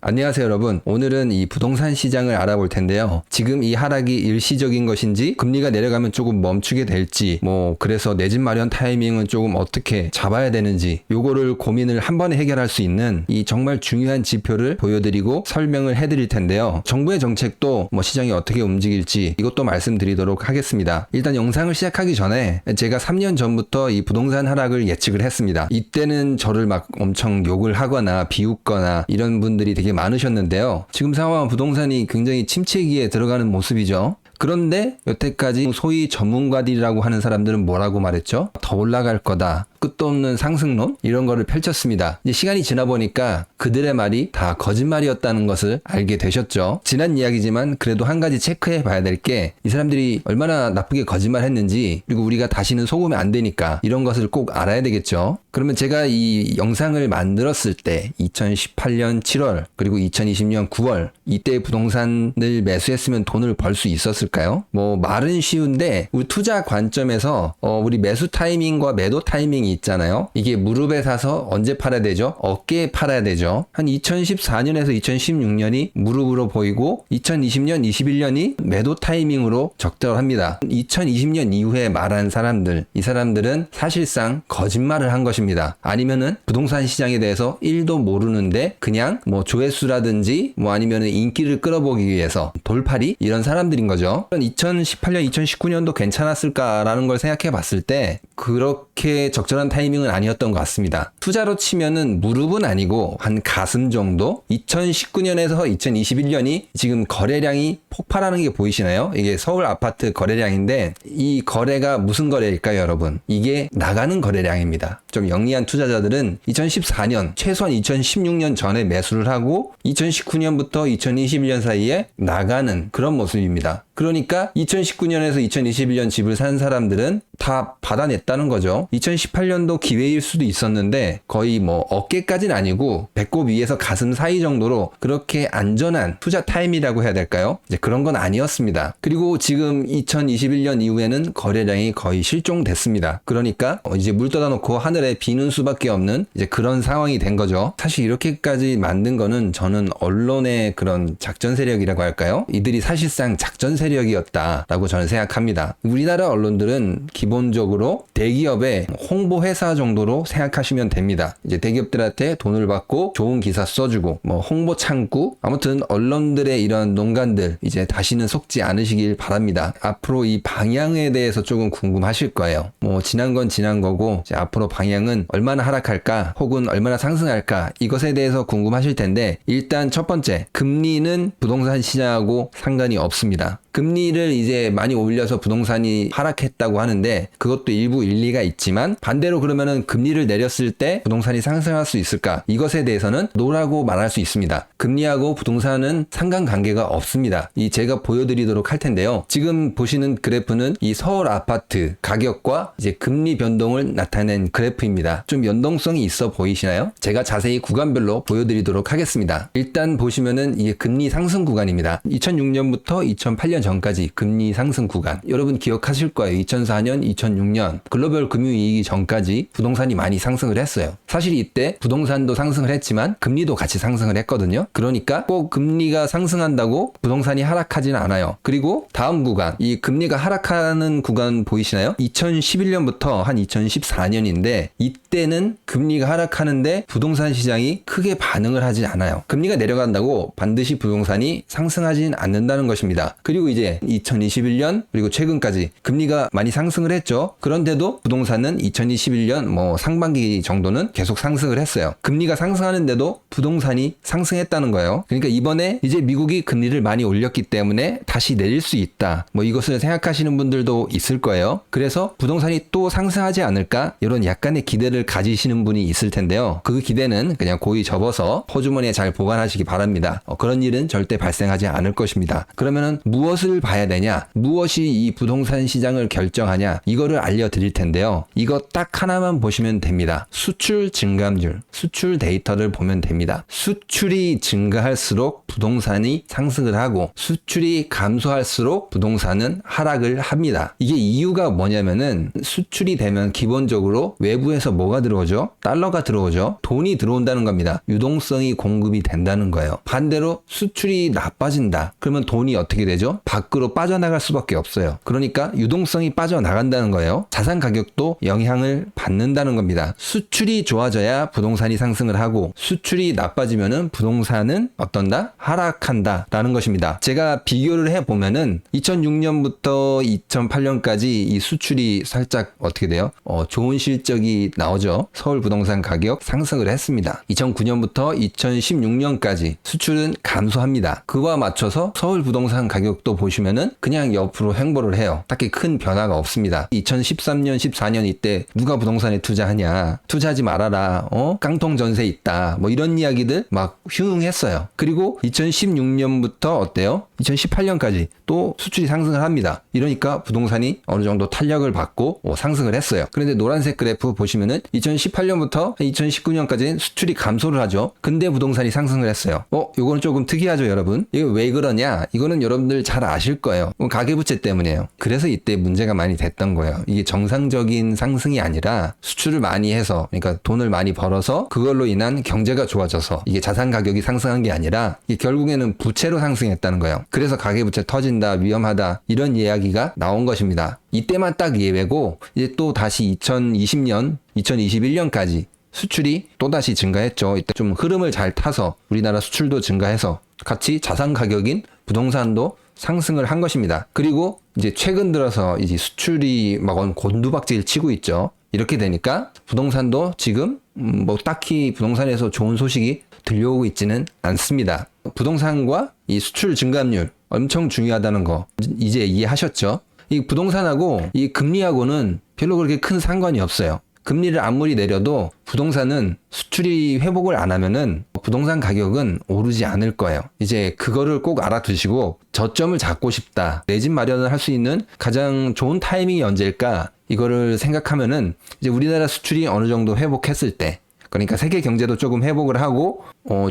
안녕하세요 여러분. 오늘은 이 부동산 시장을 알아볼 텐데요. 지금 이 하락이 일시적인 것인지 금리가 내려가면 조금 멈추게 될지 그래서 내 집 마련 타이밍은 조금 어떻게 잡아야 되는지 요거를 고민을 한 번에 해결할 수 있는 이 정말 중요한 지표를 보여드리고 설명을 해드릴 텐데요. 정부의 정책도 시장이 어떻게 움직일지 이것도 말씀드리도록 하겠습니다. 일단 영상을 시작하기 전에 제가 3년 전부터 이 부동산 하락을 예측을 했습니다. 이때는 저를 막 엄청 욕을 하거나 비웃거나 이런 분들이 되게 많으셨는데요. 지금 상황은 부동산이 굉장히 침체기에 들어가는 모습이죠. 그런데 여태까지 소위 전문가들이라고 하는 사람들은 뭐라고 말했죠? 더 올라갈 거다. 끝도 없는 상승론? 이런 거를 펼쳤습니다. 이제 시간이 지나 보니까 그들의 말이 다 거짓말이었다는 것을 알게 되셨죠. 지난 이야기지만 그래도 한 가지 체크해 봐야 될 게 이 사람들이 얼마나 나쁘게 거짓말했는지, 그리고 우리가 다시는 속으면 안 되니까 이런 것을 꼭 알아야 되겠죠. 그러면 제가 이 영상을 만들었을 때 2018년 7월 그리고 2020년 9월 이때 부동산을 매수했으면 돈을 벌 수 있었을까요? 말은 쉬운데 우리 투자 관점에서 우리 매수 타이밍과 매도 타이밍이 있잖아요. 이게 무릎에 사서 언제 팔아야 되죠? 어깨에 팔아야 되죠. 한 2014년에서 2016년이 무릎으로 보이고 2020년, 21년이 매도 타이밍으로 적절합니다. 2020년 이후에 말한 사람들, 이 사람들은 사실상 거짓말을 한 것입니다. 아니면은 부동산 시장에 대해서 1도 모르는데 그냥 조회수라든지 아니면은 인기를 끌어보기 위해서 돌팔이 이런 사람들인 거죠. 2018년, 2019년도 괜찮았을까라는 걸 생각해 봤을 때 그렇게 적절한 타이밍은 아니었던 것 같습니다. 투자로 치면은 무릎은 아니고 한 가슴 정도? 2019년에서 2021년이 지금 거래량이 폭발하는 게 보이시나요? 이게 서울 아파트 거래량인데 이 거래가 무슨 거래일까요, 여러분? 이게 나가는 거래량입니다. 좀 영리한 투자자들은 2014년, 최소한 2016년 전에 매수를 하고 2019년부터 2021년 사이에 나가는 그런 모습입니다. 그러니까 2019년에서 2021년 집을 산 사람들은 다 받아냈다는 거죠. 2018년도 기회일 수도 있었는데 거의 어깨까지는 아니고 배꼽 위에서 가슴 사이 정도로 그렇게 안전한 투자 타임이라고 해야 될까요? 이제 그런 건 아니었습니다. 그리고 지금 2021년 이후에는 거래량이 거의 실종됐습니다. 그러니까 이제 물 떠다 놓고 하늘에 비는 수밖에 없는 이제 그런 상황이 된 거죠. 사실 이렇게까지 만든 거는 저는 언론의 그런 작전 세력이라고 할까요? 이들이 사실상 작전 세력이었다라고 저는 생각합니다. 우리나라 언론들은 기본적으로 대기업의 홍보 회사 정도로 생각하시면 됩니다. 이제 대기업들한테 돈을 받고 좋은 기사 써주고 홍보 창구, 아무튼 언론들의 이런 농간들 이제 다시는 속지 않으시길 바랍니다. 앞으로 이 방향에 대해서 조금 궁금하실 거예요. 지난 건 지난 거고 이제 앞으로 방향은 얼마나 하락할까 혹은 얼마나 상승할까 이것에 대해서 궁금하실 텐데, 일단 첫 번째, 금리는 부동산 시장하고 상관이 없습니다. 금리를 이제 많이 올려서 부동산이 하락했다고 하는데 그것도 일부 일리가 있지만, 반대로 그러면은 금리를 내렸을 때 부동산이 상승할 수 있을까? 이것에 대해서는 노라고 말할 수 있습니다. 금리하고 부동산은 상관관계가 없습니다. 제가 보여드리도록 할 텐데요. 지금 보시는 그래프는 이 서울 아파트 가격과 이제 금리 변동을 나타낸 그래프입니다. 좀 연동성이 있어 보이시나요? 제가 자세히 구간별로 보여드리도록 하겠습니다. 일단 보시면은 이게 금리 상승 구간입니다. 2006년부터 2008년 전까지 금리 상승 구간. 여러분 기억하실 거예요. 2004년, 2006년 글로벌 금융위기 전까지 부동산이 많이 상승을 했어요. 사실 이때 부동산도 상승을 했지만 금리도 같이 상승을 했거든요. 그러니까 꼭 금리가 상승한다고 부동산이 하락하지는 않아요. 그리고 다음 구간, 이 금리가 하락하는 구간 보이시나요? 2011년부터 한 2014년인데 이때는 금리가 하락하는데 부동산 시장이 크게 반응을 하지 않아요. 금리가 내려간다고 반드시 부동산이 상승하진 않는다는 것입니다. 그리고 이제 2021년 그리고 최근까지 금리가 많이 상승을 했죠. 그런데도 부동산은 2021년 상반기 정도는 계속 상승을 했어요. 금리가 상승하는데도 부동산이 상승했다는 거예요. 그러니까 이번에 이제 미국이 금리를 많이 올렸기 때문에 다시 내릴 수 있다. 이것을 생각하시는 분들도 있을 거예요. 그래서 부동산이 또 상승하지 않을까? 이런 약간의 기대를 가지시는 분이 있을 텐데요. 그 기대는 그냥 고이 접어서 호주머니에 잘 보관하시기 바랍니다. 그런 일은 절대 발생하지 않을 것입니다. 그러면은 무엇을 무엇을 봐야 되냐, 무엇이 이 부동산 시장을 결정하냐, 이거를 알려드릴 텐데요. 이거 딱 하나만 보시면 됩니다. 수출 증감률, 수출 데이터를 보면 됩니다. 수출이 증가할수록 부동산이 상승을 하고 수출이 감소할수록 부동산은 하락을 합니다. 이게 이유가 뭐냐면은 수출이 되면 기본적으로 외부에서 뭐가 들어오죠? 달러가 들어오죠. 돈이 들어온다는 겁니다. 유동성이 공급이 된다는 거예요. 반대로 수출이 나빠진다. 그러면 돈이 어떻게 되죠? 밖으로 빠져나갈 수밖에 없어요. 그러니까 유동성이 빠져나간다는 거예요. 자산 가격도 영향을 받는다는 겁니다. 수출이 좋아져야 부동산이 상승을 하고 수출이 나빠지면은 부동산은 어떤다? 하락한다 라는 것입니다. 제가 비교를 해보면은 2006년부터 2008년까지 이 수출이 살짝 어떻게 돼요? 좋은 실적이 나오죠. 서울 부동산 가격 상승을 했습니다. 2009년부터 2016년까지 수출은 감소합니다. 그와 맞춰서 서울 부동산 가격도 보시면은 그냥 옆으로 횡보를 해요. 딱히 큰 변화가 없습니다. 2013년, 14년 이때 누가 부동산에 투자하냐? 투자하지 말아라. 깡통 전세 있다. 뭐 이런 이야기들 막 흉흉했어요. 그리고 2016년부터 어때요? 2018년까지 또 수출이 상승을 합니다. 이러니까 부동산이 어느 정도 탄력을 받고 상승을 했어요. 그런데 노란색 그래프 보시면은 2018년부터 2019년까지는 수출이 감소를 하죠. 근데 부동산이 상승을 했어요. 이거는 조금 특이하죠, 여러분? 이거 왜 그러냐? 이거는 여러분들 잘 아실 거예요. 가계부채 때문이에요. 그래서 이때 문제가 많이 됐던 거예요. 이게 정상적인 상승이 아니라 수출을 많이 해서, 그러니까 돈을 많이 벌어서 그걸로 인한 경제가 좋아져서 이게 자산 가격이 상승한 게 아니라 이게 결국에는 부채로 상승했다는 거예요. 그래서 가계부채 터진다, 위험하다 이런 이야기가 나온 것입니다. 이때만 딱 예외고 이제 또 다시 2020년, 2021년까지 수출이 또다시 증가했죠. 이때 좀 흐름을 잘 타서 우리나라 수출도 증가해서 같이 자산 가격인 부동산도 상승을 한 것입니다. 그리고 이제 최근 들어서 이제 수출이 막 곤두박질 치고 있죠. 이렇게 되니까 부동산도 지금 뭐 딱히 부동산에서 좋은 소식이 들려오고 있지는 않습니다. 부동산과 이 수출 증감률 엄청 중요하다는 거 이제 이해하셨죠? 이 부동산하고 이 금리하고는 별로 그렇게 큰 상관이 없어요. 금리를 아무리 내려도 부동산은 수출이 회복을 안 하면은 부동산 가격은 오르지 않을 거예요. 이제 그거를 꼭 알아두시고 저점을 잡고 싶다. 내 집 마련을 할 수 있는 가장 좋은 타이밍이 언제일까? 이거를 생각하면은 이제 우리나라 수출이 어느 정도 회복했을 때, 그러니까 세계 경제도 조금 회복을 하고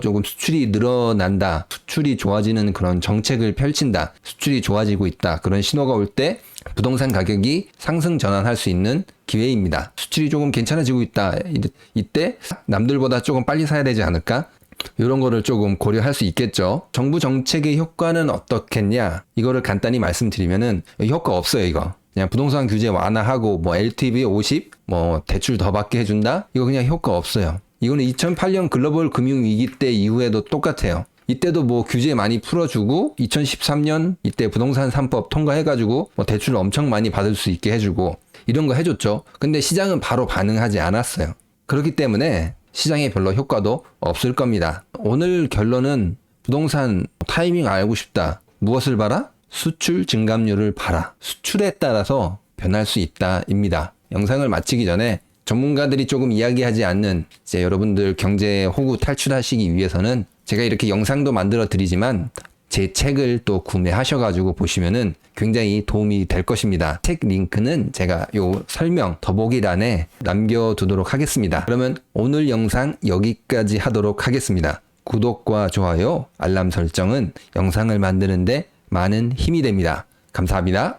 조금 수출이 늘어난다, 수출이 좋아지는 그런 정책을 펼친다, 수출이 좋아지고 있다, 그런 신호가 올 때 부동산 가격이 상승 전환할 수 있는 기회입니다. 수출이 조금 괜찮아지고 있다, 이때 남들보다 조금 빨리 사야 되지 않을까? 이런 거를 조금 고려할 수 있겠죠. 정부 정책의 효과는 어떻겠냐? 이거를 간단히 말씀드리면은 효과 없어요, 이거. 그냥 부동산 규제 완화하고 뭐 LTV 50, 뭐 대출 더 받게 해준다? 이거 그냥 효과 없어요. 이거는 2008년 글로벌 금융위기 때 이후에도 똑같아요. 이때도 뭐 규제 많이 풀어주고 2013년 이때 부동산 3법 통과해가지고 뭐 대출 엄청 많이 받을 수 있게 해주고 이런 거 해줬죠. 근데 시장은 바로 반응하지 않았어요. 그렇기 때문에 시장에 별로 효과도 없을 겁니다. 오늘 결론은 부동산 타이밍 알고 싶다. 무엇을 봐라? 수출 증감률을 봐라. 수출에 따라서 변할 수 있다입니다. 영상을 마치기 전에 전문가들이 조금 이야기하지 않는 이제 여러분들 경제 호구 탈출하시기 위해서는 제가 이렇게 영상도 만들어 드리지만 제 책을 또 구매하셔가지고 보시면은 굉장히 도움이 될 것입니다. 책 링크는 제가 요 설명 더보기란에 남겨두도록 하겠습니다. 그러면 오늘 영상 여기까지 하도록 하겠습니다. 구독과 좋아요, 알람 설정은 영상을 만드는데 많은 힘이 됩니다. 감사합니다.